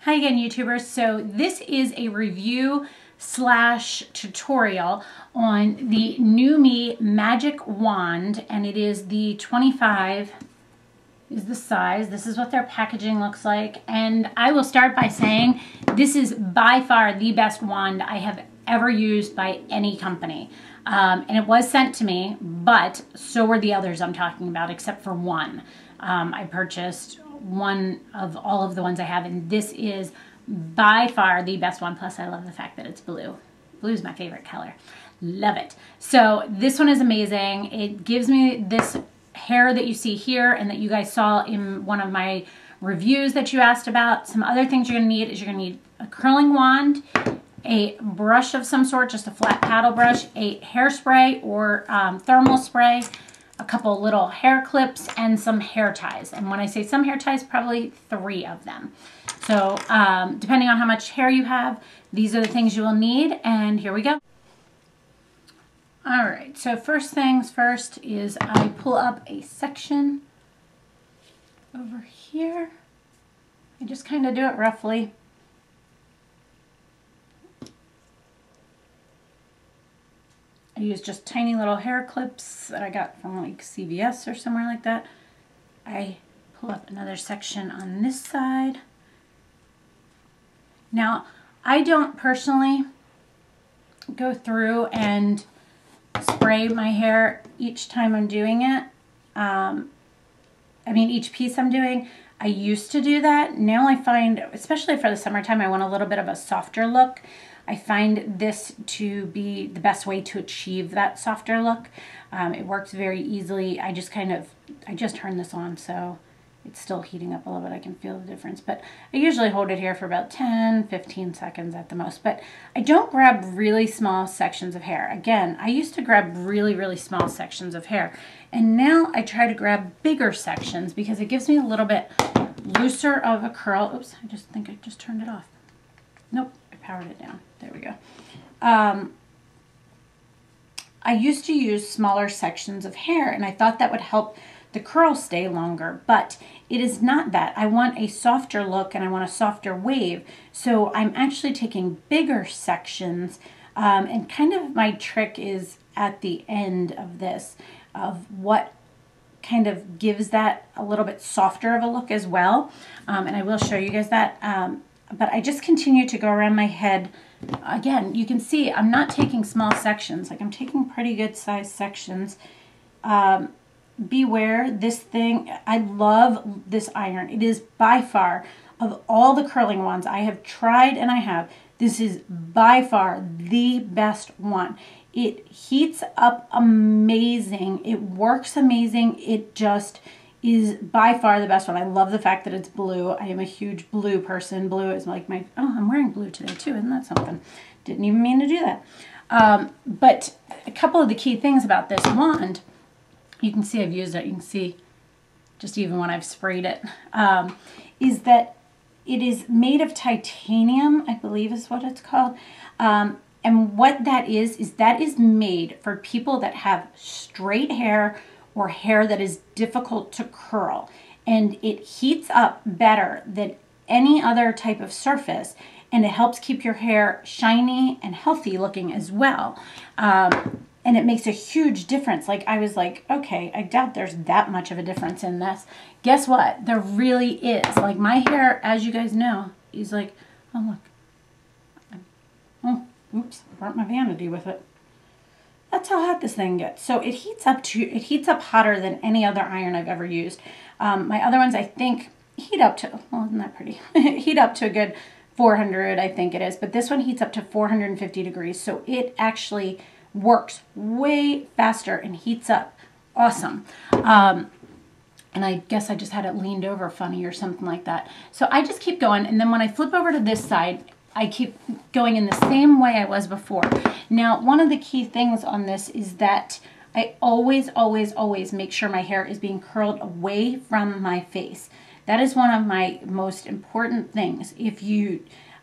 Hi again, YouTubers. So this is a review slash tutorial on the NuMe Magic Wand, and it is the 25 is the size. This is what their packaging looks like, and I will start by saying this is by far the best wand I have ever used by any company. And it was sent to me, but so were the others I'm talking about, except for one. I purchased one of all of the ones I have, and this is by far the best one. Plus I love the fact that it's blue. Blue is my favorite color. Love it. So this one is amazing. It gives me this hair that you see here and that you guys saw in one of my reviews that you asked about. Some other things you're gonna need is you're gonna need a curling wand, a brush of some sort, just a flat paddle brush, a hairspray or thermal spray, a couple little hair clips, and some hair ties. And when I say some hair ties, probably 3 of them. So depending on how much hair you have, these are the things you will need, and here we go. All right, so first things first is I pull up a section over here. I just kind of do it roughly. I use just tiny little hair clips that I got from like CVS or somewhere like that. I pull up another section on this side. Now, I don't personally go through and spray my hair each time I'm doing it. Each piece I'm doing. I used to do that. Now I find, especially for the summertime, I want a little bit of a softer look. I find this to be the best way to achieve that softer look. It works very easily. I just turned this on, so it's still heating up a little bit. I can feel the difference, but I usually hold it here for about 10-15 seconds at the most. But I don't grab really small sections of hair. Again, I used to grab really small sections of hair, and now I try to grab bigger sections because it gives me a little bit looser of a curl. Oops, I just think I just turned it off. Nope, I powered it down. There we go. I used to use smaller sections of hair, and I thought that would help the curl stay longer, but it is not that. I want a softer look and I want a softer wave, so I'm actually taking bigger sections, and kind of my trick is at the end of this, of what kind of gives that a little bit softer of a look as well, and I will show you guys that, but I just continue to go around my head. Again, you can see I'm not taking small sections, like I'm taking pretty good sized sections. Beware this thing. I love this iron. It is by far, of all the curling wands I have tried, and this is by far the best one. It heats up amazing. It works amazing. It just is by far the best one. I love the fact that it's blue. I am a huge blue person. Blue is like my, oh, I'm wearing blue today too. Isn't that something? Didn't even mean to do that. But a couple of the key things about this wand, you can see I've used it, you can see just even when I've sprayed it, is that it is made of titanium, I believe is what it's called. And what that is that is made for people that have straight hair or hair that is difficult to curl. And it heats up better than any other type of surface, and it helps keep your hair shiny and healthy looking as well. And it makes a huge difference. Like, I was like, okay, I doubt there's that much of a difference in this. Guess what? There really is. Like, my hair, as you guys know, is like, oh, look. Oh, oops, burnt my vanity with it. That's how hot this thing gets. So it heats up hotter than any other iron I've ever used. My other ones, I think, heat up to, well, isn't that pretty? Heat up to a good 400, I think it is. But this one heats up to 450 degrees. So it actually works way faster and heats up awesome. And I guess I just had it leaned over funny or something like that. So I just keep going, and then when I flip over to this side, I keep going in the same way I was before. Now, one of the key things on this is that I always make sure my hair is being curled away from my face. That is one of my most important things.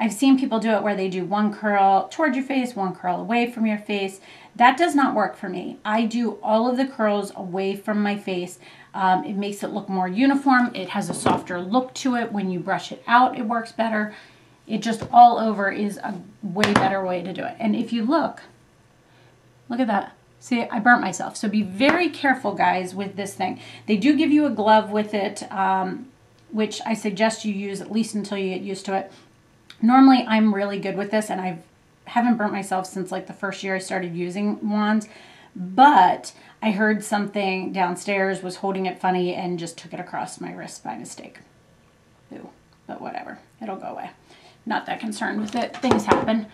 I've seen people do it where they do one curl towards your face, one curl away from your face. That does not work for me. I do all of the curls away from my face. It makes it look more uniform. It has a softer look to it. When you brush it out, it works better. It just all over is a way better way to do it. And if you look at that. See, I burnt myself. So be very careful, guys, with this thing. They do give you a glove with it, which I suggest you use at least until you get used to it. Normally, I'm really good with this, and I haven't burnt myself since like the first year I started using wands. But I heard something downstairs was holding it funny and just took it across my wrist by mistake. Ooh, but whatever. It'll go away. Not that concerned with it. Things happen.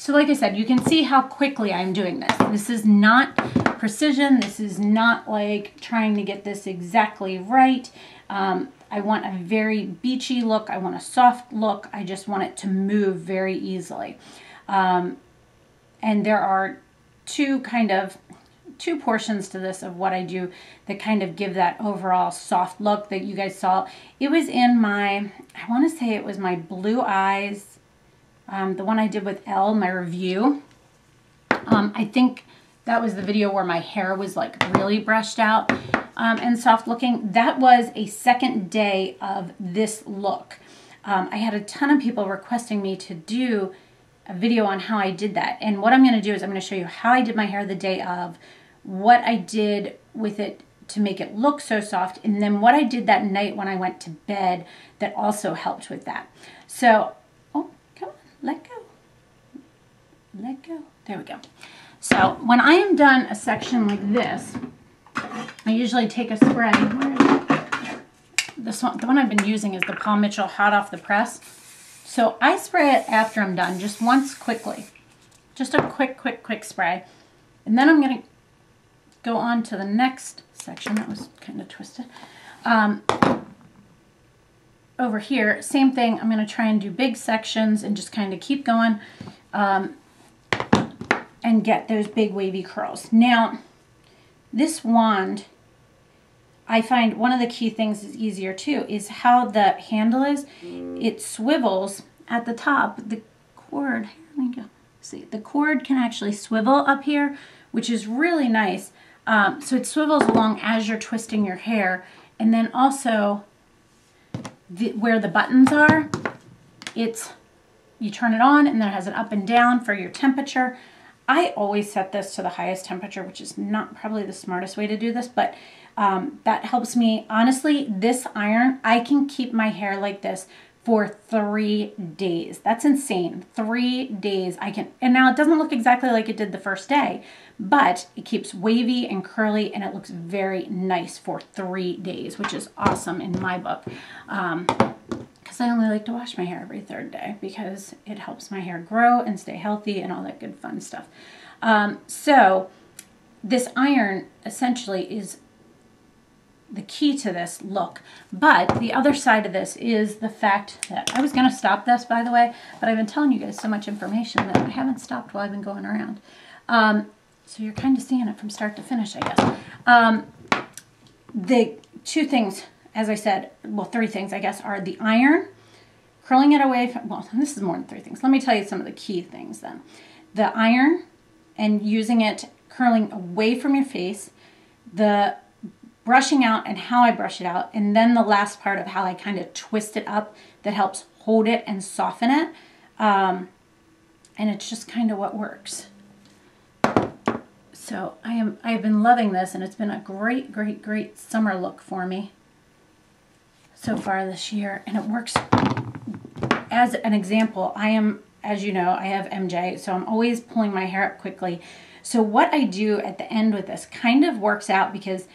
So like I said, you can see how quickly I'm doing this. This is not precision. This is not like trying to get this exactly right. I want a very beachy look. I want a soft look. I just want it to move very easily. And there are two portions to this of what I do that kind of give that overall soft look that you guys saw. It was in my, I want to say it was my Blue Eyes, the one I did with Elle, my review. I think that was the video where my hair was like really brushed out and soft looking. That was a second day of this look. I had a ton of people requesting me to do a video on how I did that. And what I'm going to do is I'm going to show you how I did my hair the day of, what I did with it to make it look so soft, and then what I did that night when I went to bed that also helped with that. So, oh, come on, let go. Let go. There we go. So when I am done a section like this, I usually take a spray. Where is it? This one, the one I've been using is the Paul Mitchell Hot Off the Press. So I spray it after I'm done, just once quickly. Just a quick spray. And then I'm going to go on to the next section. That was kind of twisted. Over here, same thing. I'm going to try and do big sections and just kind of keep going and get those big wavy curls. Now, this wand, I find one of the key things is easier too, is how the handle is. It swivels at the top. The cord, here, let me go. See, the cord can actually swivel up here, which is really nice. So it swivels along as you're twisting your hair. And then also where the buttons are, you turn it on and then it has an up and down for your temperature. I always set this to the highest temperature, which is not probably the smartest way to do this, but that helps me. Honestly, this iron, I can keep my hair like this for 3 days. That's insane. 3 days I can, and now it doesn't look exactly like it did the first day, but it keeps wavy and curly and it looks very nice for 3 days, which is awesome in my book. Because I only like to wash my hair every 3rd day because it helps my hair grow and stay healthy and all that good fun stuff. So this iron essentially is the key to this look. But the other side of this is the fact that I was going to stop this, by the way, but I've been telling you guys so much information that I haven't stopped while I've been going around. So you're kind of seeing it from start to finish, I guess. The 2 things, as I said, well, 3 things, I guess, are the iron, curling it away from, well, this is more than 3 things. Let me tell you some of the key things then. The iron and using it, curling away from your face, the brushing out and how I brush it out, and then the last part of how I kind of twist it up that helps hold it and soften it. And it's just kind of what works. So I've been loving this, and it's been a great summer look for me so far this year, and it works. As an example, I am, as you know, I have MJ, so I'm always pulling my hair up quickly. So what I do at the end with this kind of works out because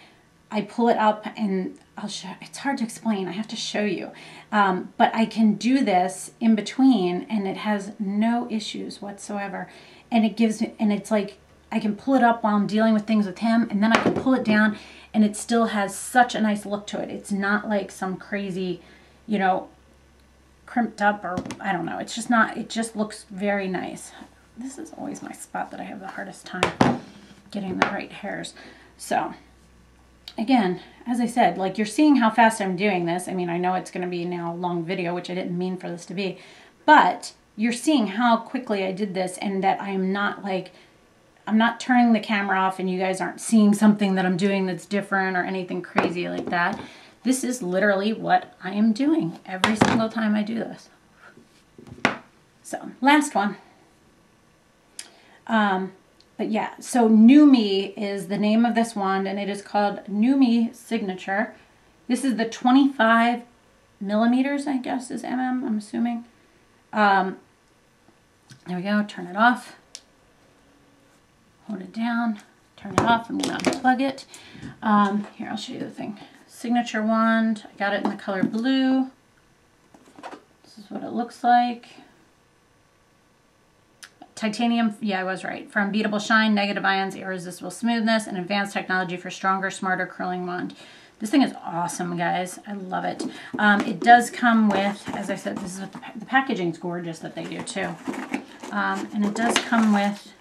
I pull it up and I'll show, it's hard to explain, I have to show you. But I can do this in between and it has no issues whatsoever. And it gives me, and it's like, I can pull it up while I'm dealing with things with him, and then I can pull it down and it still has such a nice look to it. It's not like some crazy, you know, crimped up or I don't know. It's just not, it just looks very nice. This is always my spot that I have the hardest time getting the right hairs. So again, as I said, like you're seeing how fast I'm doing this. I mean, I know it's going to be now a long video, which I didn't mean for this to be, but you're seeing how quickly I did this and that I'm not like, I'm not turning the camera off and you guys aren't seeing something that I'm doing that's different or anything crazy like that. This is literally what I am doing every single time I do this. So, last one. But yeah, so NuMe is the name of this wand, and it is called NuMe Signature. This is the 25 millimeters, I guess is mm, I'm assuming. There we go, turn it off. Hold it down, turn it off, I'm going to unplug it. Here, I'll show you the thing. Signature wand, I got it in the color blue. This is what it looks like. Titanium, yeah, I was right. For unbeatable shine, negative ions, irresistible smoothness, and advanced technology for stronger, smarter curling wand. This thing is awesome, guys. I love it. It does come with, as I said, this is what the packaging's gorgeous that they do too. And it does come with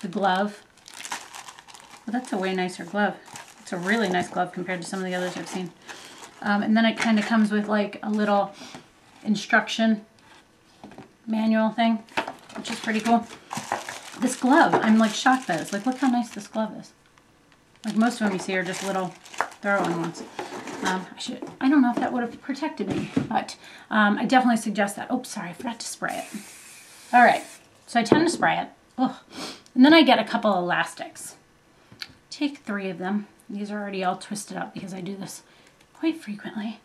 the glove. Well, that's a way nicer glove. It's a really nice glove compared to some of the others I've seen. And then it kind of comes with like a little instruction manual thing, which is pretty cool. This glove, I'm like shocked by this. Like, look how nice this glove is. Like most of them you see are just little throw-on ones. I don't know if that would have protected me, but I definitely suggest that. Oh, sorry, I forgot to spray it. All right, so I tend to spray it. Ugh. And then I get a couple of elastics. Take 3 of them. These are already all twisted up because I do this quite frequently.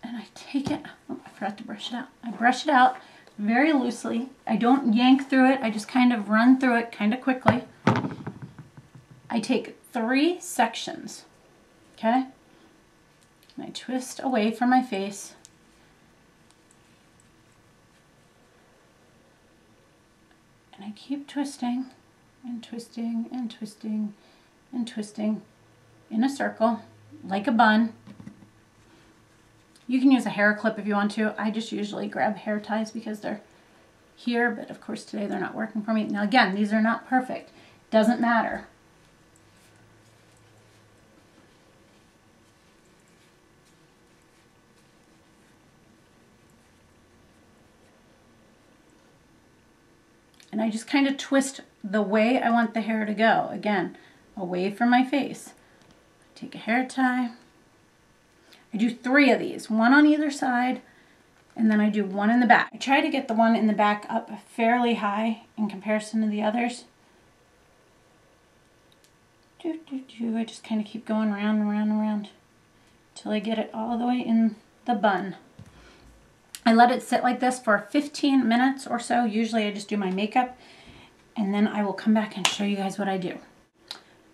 And I take it, oh, I forgot to brush it out. I brush it out very loosely. I don't yank through it. I just kind of run through it kind of quickly. I take 3 sections, okay? And I twist away from my face. And I keep twisting and twisting and twisting and twisting in a circle like a bun. You can use a hair clip if you want to. I just usually grab hair ties because they're here, but of course today they're not working for me. Now again, these are not perfect. Doesn't matter. And I just kind of twist the way I want the hair to go. Again, away from my face. Take a hair tie. I do 3 of these, 1 on either side, and then I do 1 in the back. I try to get the one in the back up fairly high in comparison to the others. I just kind of keep going around and around and around until I get it all the way in the bun. I let it sit like this for 15 minutes or so. Usually I just do my makeup, and then I will come back and show you guys what I do.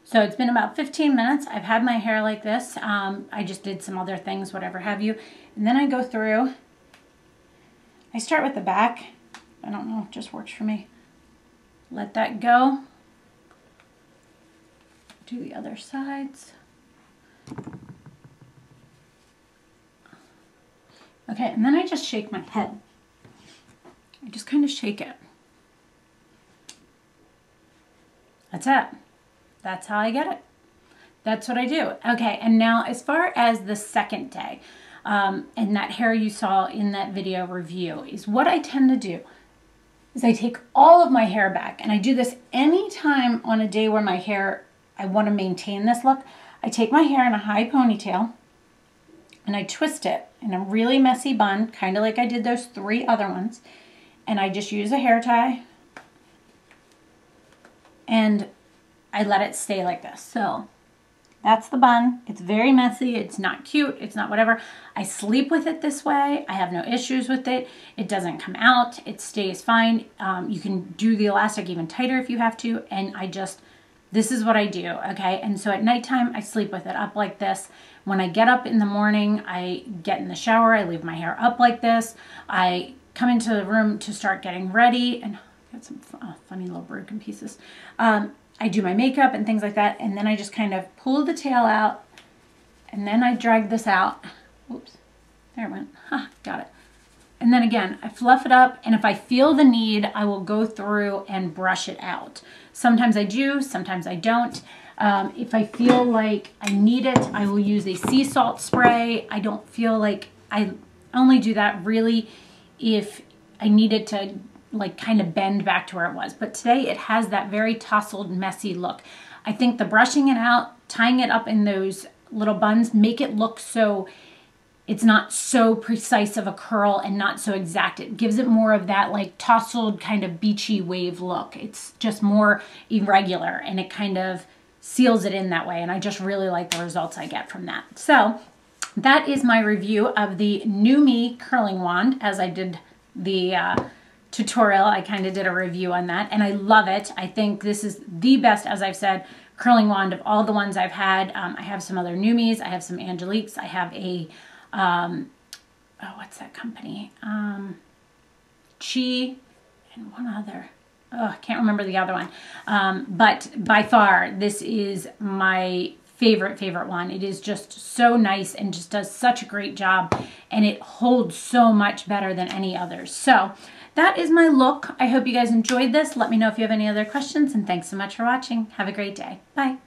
So it's been about 15 minutes. I've had my hair like this. I just did some other things, whatever have you. And then I go through. I start with the back. I don't know, it just works for me. Let that go. Do the other sides. Okay, and then I just shake my head. I just kind of shake it. That's it. That's how I get it. That's what I do. Okay, and now as far as the second day, and that hair you saw in that video review, is what I tend to do is I take all of my hair back, and I do this anytime on a day where my hair, I want to maintain this look. I take my hair in a high ponytail, and I twist it in a really messy bun, kind of like I did those 3 other ones, and I just use a hair tie, and I let it stay like this. So that's the bun. It's very messy. It's not cute. It's not whatever. I sleep with it this way. I have no issues with it. It doesn't come out. It stays fine. You can do the elastic even tighter if you have to. And this is what I do, okay? And so at nighttime, I sleep with it up like this. When I get up in the morning, I get in the shower. I leave my hair up like this. I come into the room to start getting ready. And I got some funny little broken pieces. I do my makeup and things like that, and then I just kind of pull the tail out, and then I drag this out. Oops, there it went. Got it. And then again, I fluff it up, and if I feel the need, I will go through and brush it out. Sometimes I do, sometimes I don't. If I feel like I need it, I will use a sea salt spray. I don't feel like I only do that really if I need it to like kind of bend back to where it was. But today it has that very tousled, messy look. I think the brushing it out, tying it up in those little buns, make it look so it's not so precise of a curl and not so exact. It gives it more of that like tousled kind of beachy wave look. It's just more irregular and it kind of seals it in that way. And I just really like the results I get from that. So that is my review of the NuMe curling wand. As I did the tutorial, I kind of did a review on that and I love it. I think this is the best, as I've said, curling wand of all the ones I've had. I have some other NuMes. I have some Angeliques. I have a oh, what's that company? Chi and one other. Oh, I can't remember the other one. But by far, this is my favorite one. It is just so nice and just does such a great job, and it holds so much better than any others. So that is my look. I hope you guys enjoyed this. Let me know if you have any other questions, and thanks so much for watching. Have a great day. Bye.